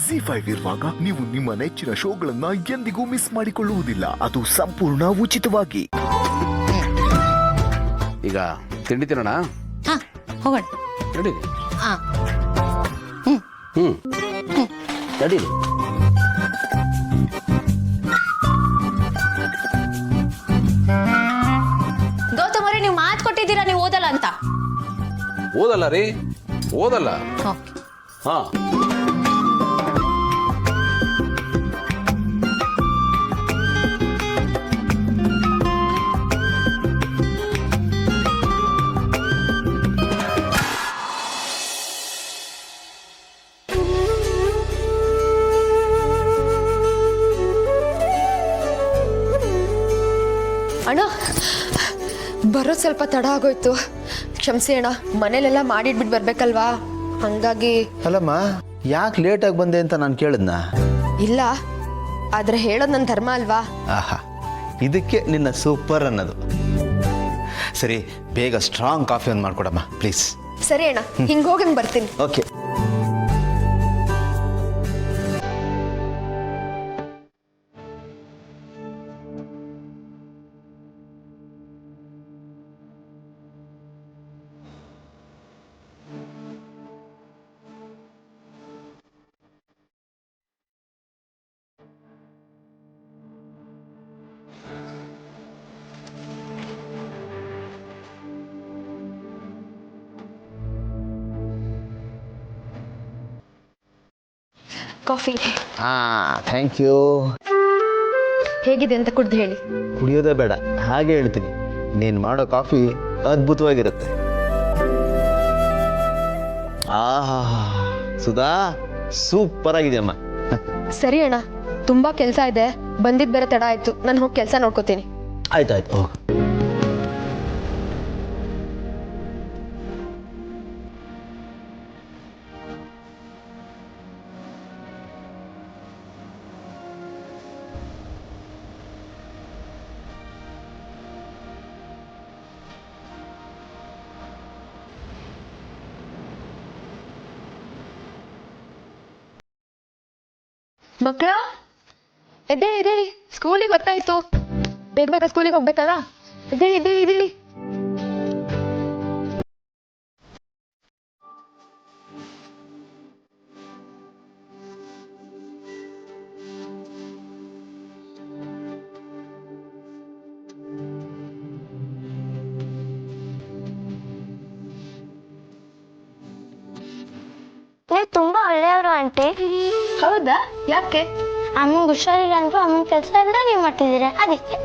ZEE5 ಇರುವಾಗ ನೀವು ನಿಮ್ಮ ನೆಚ್ಚಿನ ಶೋಗಳನ್ನ ಎಂದಿಗೂ ಮಿಸ್ ಮಾಡಿಕೊಳ್ಳುವುದಿಲ್ಲ. ಅದು ಸಂಪೂರ್ಣ ಉಚಿತವಾಗಿ. ಈಗ ತಿಂಡಿ ತಿನ್ನೋಣ. ಹೋಗೋಣ. ನಡೀರಿ. ನಡೀರಿ. ಗೌತಮ್ ಅವರೇ, ನೀವು ಮಾತು ಕೊಟ್ಟಿದ್ದೀರಾ ನೀವು ಓದಲ್ಲ ಅಂತ. ಓದಲ್ಲ ರೀ, ಓದಲ್ಲ. ಹಾ, ಅಣ್ಣ, ಬರೋದು ಸ್ವಲ್ಪ ತಡ ಆಗೋಯ್ತು, ಕ್ಷಮಿಸಿ ಅಣ್ಣ. ಮನೇಲೆಲ್ಲ ಮಾಡಿಟ್ಬಿಟ್ಟು ಬರ್ಬೇಕಲ್ವಾ, ಹಂಗಾಗಿ. ಅಲ್ಲಮ್ಮ, ಯಾಕೆ ಲೇಟಾಗಿ ಬಂದೆ ಅಂತ ನಾನು ಕೇಳಿದ್ನ? ಇಲ್ಲ, ಆದ್ರೆ ಹೇಳೋದು ನನ್ನ ಧರ್ಮ ಅಲ್ವಾ. ಆಹಾ, ಇದಕ್ಕೆ ನಿನ್ನ ಸೂಪರ್ ಅನ್ನೋದು. ಸರಿ, ಬೇಗ ಸ್ಟ್ರಾಂಗ್ ಕಾಫಿ ಒಂದು ಮಾಡ್ಕೊಡಮ್ಮ ಪ್ಲೀಸ್. ಸರಿ ಅಣ್ಣ, ಹಿಂಗೆ ಹೋಗಂಗೆ ಬರ್ತೀನಿ. ಓಕೆ. Coffee thank you. ಹೇಗಿದೆ ಅಂತ ಕುಡ್ದು ಹೇಳಿ. ಕುಡಿಯೋದೇ ಬೇಡ, ಹಾಗೆ ಹೇಳ್ತೀನಿ. ನೀನು ಮಾಡೋ ಕಾಫಿ ಅದ್ಭುತವಾಗಿರುತ್ತೆ. ಆಹಾ, ಸುಧಾ ಸೂಪರ್ ಆಗಿದೆಯಮ್ಮ. ಸರಿ ಅಣ್ಣ, ತುಂಬಾ ಕೆಲಸ ಇದೆ, ಬಂದಿದ್ದು ಬೇರೆ ತಡ ಆಯ್ತು. ನಾನು ಹೋಗಿ ಕೆಲಸ ನೋಡ್ಕೋತೀನಿ. ಆಯ್ತಾಯ್ತು, ಹೋಗು. ಮಕ್ಕಳ, ಎದ್ದೇಳಿ, ಸ್ಕೂಲಿಗೆ ಗೊತ್ತಾಯ್ತು. ಬೇಗ ಸ್ಕೂಲಿಗೆ ಹೋಗ್ಬೇಕಲ್ಲ. ಎದ್ದೇಳಿ. ನೀವು ತುಂಬಾ ಒಳ್ಳೆಯವರು ಆಂಟಿ. ಹೌದಾ? ಯಾಕೆ? ಅಮ್ಮಂಗೆ ಹುಷಾರಿಲ್ಲ ಅಂದ್ರು ಅಮ್ಮನ ಕೆಲಸ ಎಲ್ಲ ನೀವು ಮಾಡ್ತಿದ್ದೀರಾ, ಅದಕ್ಕೆ.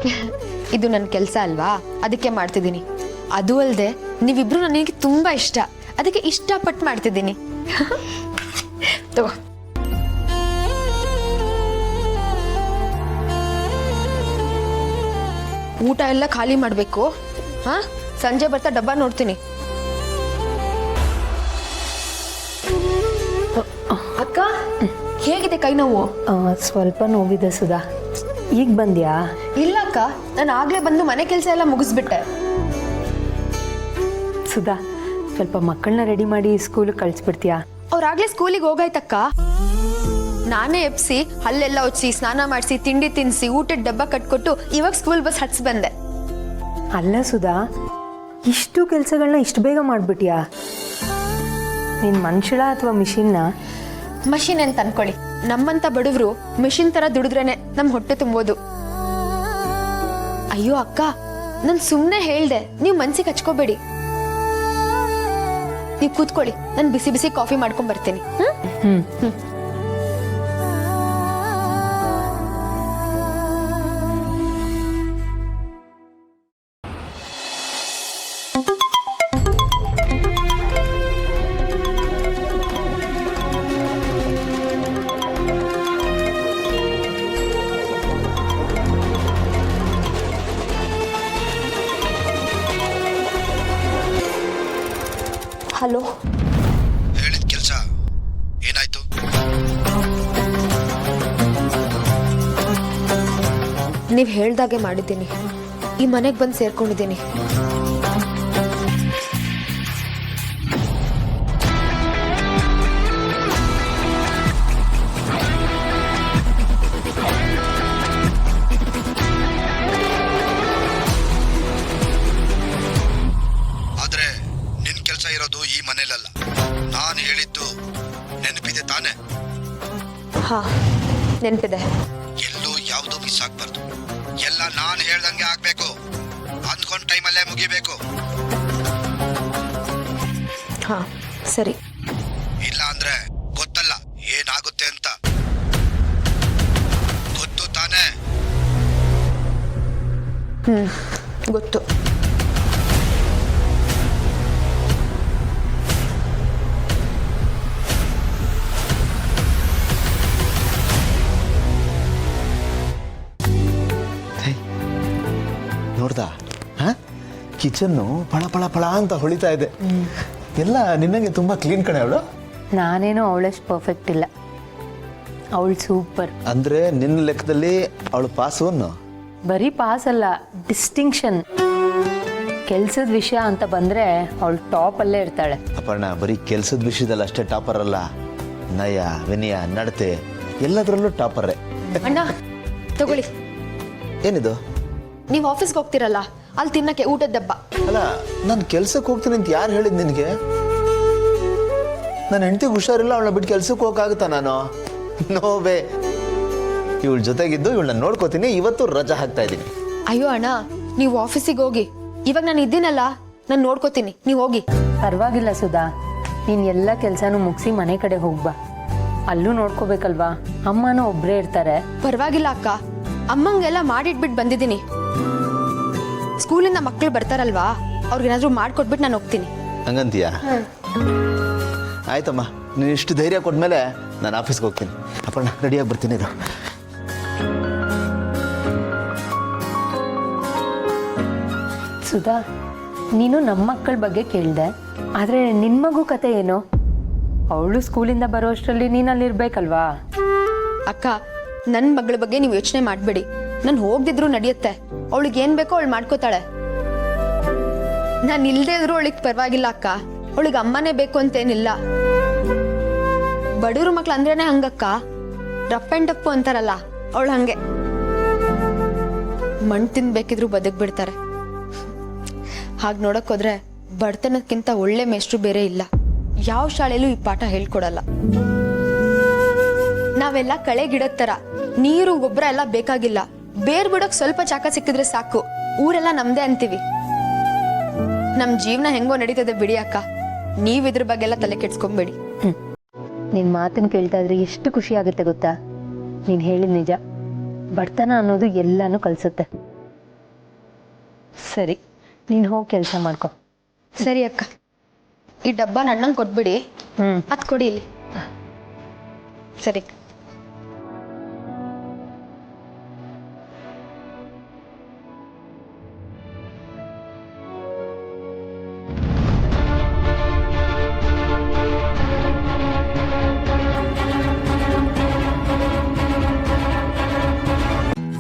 ಇದು ನನ್ನ ಕೆಲಸ ಅಲ್ವಾ, ಅದಕ್ಕೆ ಮಾಡ್ತಿದ್ದೀನಿ. ಅದು ಅಲ್ಲದೆ ನೀವಿಬ್ರು ನನಗೆ ತುಂಬಾ ಇಷ್ಟ, ಅದಕ್ಕೆ ಇಷ್ಟಪಟ್ಟು ಮಾಡ್ತಿದ್ದೀನಿ. ತಗೋ. ಊಟ ಎಲ್ಲ ಖಾಲಿ ಮಾಡಬೇಕು. ಹಾ, ಸಂಜೆ ಬರ್ತಾ ಡಬ್ಬ ನೋಡ್ತೀನಿ. ಅಕ್ಕ, ಹೇಗಿದೆ ಕೈ ನೋವು? ಸ್ವಲ್ಪ ನೋವಿದೆ ಸುಧಾ. ಈಗ ಬಂದ್ಯಾ? ಇಲ್ಲ ಅಕ್ಕ, ನಾನು ಆಗ್ಲೇ ಬಂದು ಮನೆ ಕೆಲಸ ಎಲ್ಲ ಮುಗಿಸ್ಬಿಟ್ಟೆ. ಸುಧಾ, ಸ್ವಲ್ಪ ಮಕ್ಕಳನ್ನ ರೆಡಿ ಮಾಡಿ ಸ್ಕೂಲಿಗೆ ಕಳಿಸ್ಬಿಡ್ತೀಯಾ? ಅವ್ರಾಗ್ಲೇ ಸ್ಕೂಲಿಗೆ ಹೋಗಾಯ್ತಕ್ಕ. ನಾನೇ ಎಪ್ಸಿ, ಹಲ್ಲೆಲ್ಲ ಒಚ್ಚಿ, ಸ್ನಾನ ಮಾಡಿಸಿ, ತಿಂಡಿ ತಿನ್ನಿಸಿ, ಊಟದ ಡಬ್ಬ ಕಟ್ಕೊಟ್ಟು ಇವಾಗ ಸ್ಕೂಲ್ ಬಸ್ ಹತ್ಸಿ ಬಂದೆ. ಅಲ್ಲ ಸುಧಾ, ಇಷ್ಟು ಕೆಲಸಗಳನ್ನ ಇಷ್ಟು ಬೇಗ ಮಾಡಿಬಿಟ್ಯಾ? ನೀನು ಮನುಷ್ಯಳ ಅಥವಾ ಮಿಷಿನ್ನ? ಮಷಿನ್ ಅಂತ ಅನ್ಕೊಳ್ಳಿ. ನಮ್ಮಂತ ಬಡವರು ಮಿಷಿನ್ ತರ ದುಡಿದ್ರೇನೆ ನಮ್ ಹೊಟ್ಟೆ ತುಂಬೋದು. ಅಯ್ಯೋ ಅಕ್ಕ, ನಾನು ಸುಮ್ಮನೆ ಹೇಳ್ದೆ, ನೀವು ಮನ್ಸಿಗೆ ಹಚ್ಕೋಬೇಡಿ. ನೀವು ಕೂತ್ಕೊಳ್ಳಿ, ನಾನು ಬಿಸಿ ಬಿಸಿ ಕಾಫಿ ಮಾಡ್ಕೊಂಡ್ ಬರ್ತೀನಿ. ಹಲೋ. ಹೇಳಿದ ಕೆಲಸ ಏನಾಯ್ತು? ನೀವು ಹೇಳ್ದಾಗೆ ಮಾಡಿದ್ದೀನಿ. ಈ ಮನೆಗೆ ಬಂದು ಸೇರ್ಕೊಂಡಿದ್ದೀನಿ. ಹಾ ನೆನಪಿದೆ. ಎಲ್ಲೂ ಯಾವುದೂ ಮಿಸ್ ಆಗ್ಬಾರ್ದು. ಎಲ್ಲ ನಾನು ಹೇಳ್ದಂಗೆ ಆಗ್ಬೇಕು. ಅಂದ್ಕೊಂಡ್ ಟೈಮಲ್ಲೇ ಮುಗಿಬೇಕು. ಹಾ ಸರಿ. ಇಲ್ಲ ಅಂದ್ರೆ ಗೊತ್ತಲ್ಲ ಏನಾಗುತ್ತೆ ಅಂತ. ಗೊತ್ತು ತಾನೇ? ಗೊತ್ತು. ನೋಡ್ದಾ ಕಿಚನ್ನು ಪಳ ಪಳ ಪಳ ಅಂತ ಹೊಳಿತಾ ಇದೆ. ಎಲ್ಲ ನಿನ್ನಂಗೆ ತುಂಬಾ ಕ್ಲೀನ್ ಕಣೆ ಅವಳು. ನಾನೇನು ಅವಳಷ್ಟು ಪರ್ಫೆಕ್ಟ್ ಇಲ್ಲ, ಅವಳು ಸೂಪರ್. ಅಂದ್ರೆ ನಿನ್ನ ಲೆಕ್ಕದಲ್ಲಿ ಅವಳು ಪಾಸು ಅನ್ನು. ಬರೀ ಪಾಸ್ ಅಲ್ಲ, ಡಿಸ್ಟಿಂಕ್ಷನ್. ಕೆಲ್ಸದ ವಿಷಯ ಅಂತ ಬಂದ್ರೆ ಅವಳು ಟಾಪ್ ಅಲ್ಲೇ ಇರ್ತಾಳೆ. ಅಪರ್ಣ ಬರೀ ಕೆಲಸದ ವಿಷಯದಲ್ಲಿ ಅಷ್ಟೇ ಟಾಪರ್ ಅಲ್ಲ, ನಯ ವಿನಯ ನಡತೆ ಎಲ್ಲದರಲ್ಲೂ ಟಾಪರೇ. ಅಣ್ಣ ತಗೊಳ್ಳಿ. ಏನಿದು? ನೀವು ಆಫೀಸ್ಗೆ ಹೋಗ್ತಿರಲ್ಲ, ಅಲ್ಲಿ ತಿನ್ನಕ್ಕೆ ಊಟದ ಡಬ್ಬ. ಅಲ್ಲ, ನಾನು ಕೆಲ್ಸಕ್ಕೆ ಹೋಗ್ತೀನಿ ಅಂತ ಯಾರು ಹೇಳಿದ್ ನಿನಗೆ? ನನ್ನ ಹೆಂಡತಿಗೆ ಹುಷಾರಿಲ್ಲ, ಅವಳನ್ನ ಬಿಟ್ಟು ಕೆಲ್ಸಕ್ಕೆ ಹೋಗಕ್ಕಾಗುತ್ತಾ ನಾನು? ನೋವೇ. ಇವಳ ಜೊತೆಗಿದ್ದು ಇವಳನ್ನ ನೋಡ್ಕೋತೀನಿ. ಇವತ್ತು ರಜಾ ಹಾಕ್ತಾ ಇದ್ದೀನಿ. ಅಯ್ಯೋ ಅಣ್ಣ, ನೀವು ಆಫೀಸಿಗೆ ಹೋಗಿ. ಇವಾಗ ನಾನು ಇದ್ದೀನಲ್ಲ, ನಾನು ನೋಡ್ಕೋತೀನಿ, ನೀವು ಹೋಗಿ. ಪರವಾಗಿಲ್ಲ ಸುಧಾ, ನೀನು ಎಲ್ಲ ಕೆಲಸನೂ ಮುಗಿಸಿ ಮನೆ ಕಡೆ ಹೋಗ್ಬಾ. ಅಲ್ಲೂ ನೋಡ್ಕೋಬೇಕಲ್ವಾ, ಅಮ್ಮನೂ ಒಬ್ಬರೇ ಇರ್ತಾರೆ. ಪರವಾಗಿಲ್ಲ ಅಕ್ಕ, ಅಮ್ಮಂಗೆಲ್ಲ ಮಾಡಿಟ್ಬಿಟ್ಟು ಬಂದಿದ್ದೀನಿ. ಸ್ಕೂಲಿಂದ ಮಕ್ಕಳು ಬರ್ತಾರಲ್ವಾ, ಅವ್ರಿಗೇನಾದ್ರೂ ಮಾಡ್ಕೊಟ್ಬಿಟ್ಟು ನಾನು ಹೋಗ್ತೀನಿ. ಹಂಗಂತೀಯ? ಆಯ್ತಮ್ಮ, ನೀನು ಇಷ್ಟು ಧೈರ್ಯ ಕೊಟ್ಮೇಲೆ ನಾನು ಆಫೀಸ್ಗೆ ಹೋಗ್ತೀನಿ. ಅಪ್ಪಣ್ಣ ರೆಡಿಯಾಗಿ ಬರ್ತೀನಿ. ಇದು ಸುಧಾ, ನೀನು ನಮ್ಮ ಮಕ್ಕಳ ಬಗ್ಗೆ ಕೇಳಿದೆ, ಆದರೆ ನಿನ್ನ ಮಗು ಕತೆ ಏನು? ಅವಳು ಸ್ಕೂಲಿಂದ ಬರೋ ಅಷ್ಟರಲ್ಲಿ ನೀನು ಅಲ್ಲಿರ್ಬೇಕಲ್ವಾ? ಅಕ್ಕ, ನನ್ನ ಮಗಳ ಬಗ್ಗೆ ನೀವು ಯೋಚನೆ ಮಾಡಬೇಡಿ. ನಾನು ಹೋಗ್ದಿದ್ರು ನಡೆಯುತ್ತೆ. ಅವಳಿಗೆ ಏನು ಬೇಕೋ ಅವಳು ಮಾಡ್ಕೋತಾಳೆ. ನಾನು ಇಲ್ಲದೆ ಇದ್ರು ಅವಳಿಗೆ ಪರವಾಗಿಲ್ಲ ಅಕ್ಕ. ಅವಳಿಗೆ ಅಮ್ಮನೇ ಬೇಕು ಅಂತೇನಿಲ್ಲ. ಬಡವ್ರ ಮಕ್ಳು ಅಂದ್ರೇನೆ ಹಂಗಕ್ಕ, ರಫ್ ಆ್ಯಂಡ್ ಟಫ್ ಅಂತಾರಲ್ಲ, ಅವಳು ಹಂಗೆ. ಮಣ್ಣು ತಿನ್ಬೇಕಿದ್ರು ಬದುಕ್ಬಿಡ್ತಾರೆ. ಹಾಗೆ ನೋಡೋಕ್ಕೋದ್ರೆ ಬಡತನಕ್ಕಿಂತ ಒಳ್ಳೆ ಮೇಷ್ಟ್ರು ಬೇರೆ ಇಲ್ಲ. ಯಾವ ಶಾಲೆಯಲ್ಲೂ ಈ ಪಾಠ ಹೇಳ್ಕೊಡಲ್ಲ. ನಾವೆಲ್ಲ ಕಳೆ ಗಿಡದ ಥರ, ನೀರು ಗೊಬ್ಬರ ಎಲ್ಲ ಬೇಕಾಗಿಲ್ಲ. ಬೇರ್ ಬಿಡೋಕ್ ಸ್ವಲ್ಪ ಚಾಕ ಸಿಕ್ಕಿದ್ರೆ ಸಾಕು, ಊರೆಲ್ಲ ನಮ್ದೇ ಅಂತೀವಿ. ನಮ್ ಜೀವನ ಹೆಂಗೋ ನಡೀತದೆ ಬಿಡಿ ಅಕ್ಕ, ನೀವ್ ಇದ್ರ ಬಗ್ಗೆ ಎಲ್ಲ ತಲೆ ಕೆಡ್ಸ್ಕೊಂಬೇಡಿ. ನಿನ್ನ ಮಾತನ್ನು ಕೇಳ್ತಾ ಇದ್ರೆ ಎಷ್ಟು ಖುಷಿ ಆಗುತ್ತೆ ಗೊತ್ತಾ? ನೀನು ಹೇಳಿದ ನಿಜ. ಬಡತನ ಅನ್ನೋದು ಎಲ್ಲಾನು ಕಲಿಸುತ್ತೆ. ಸರಿ, ನೀನು ಹೋಗಿ ಕೆಲಸ ಮಾಡ್ಕೊ. ಸರಿ ಅಕ್ಕ, ಈ ಡಬ್ಬ ನನ್ನಂಗೆ ಕೊಟ್ಬಿಡಿ. ಅದ್ ಕೊಡಿ ಇಲ್ಲಿ. ಸರಿ.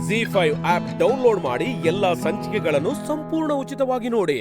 ZEE5 ಆಪ್ ಡೌನ್ಲೋಡ್ ಮಾಡಿ ಎಲ್ಲಾ ಸಂಚಿಕೆಗಳನ್ನು ಸಂಪೂರ್ಣ ಉಚಿತವಾಗಿ ನೋಡಿ.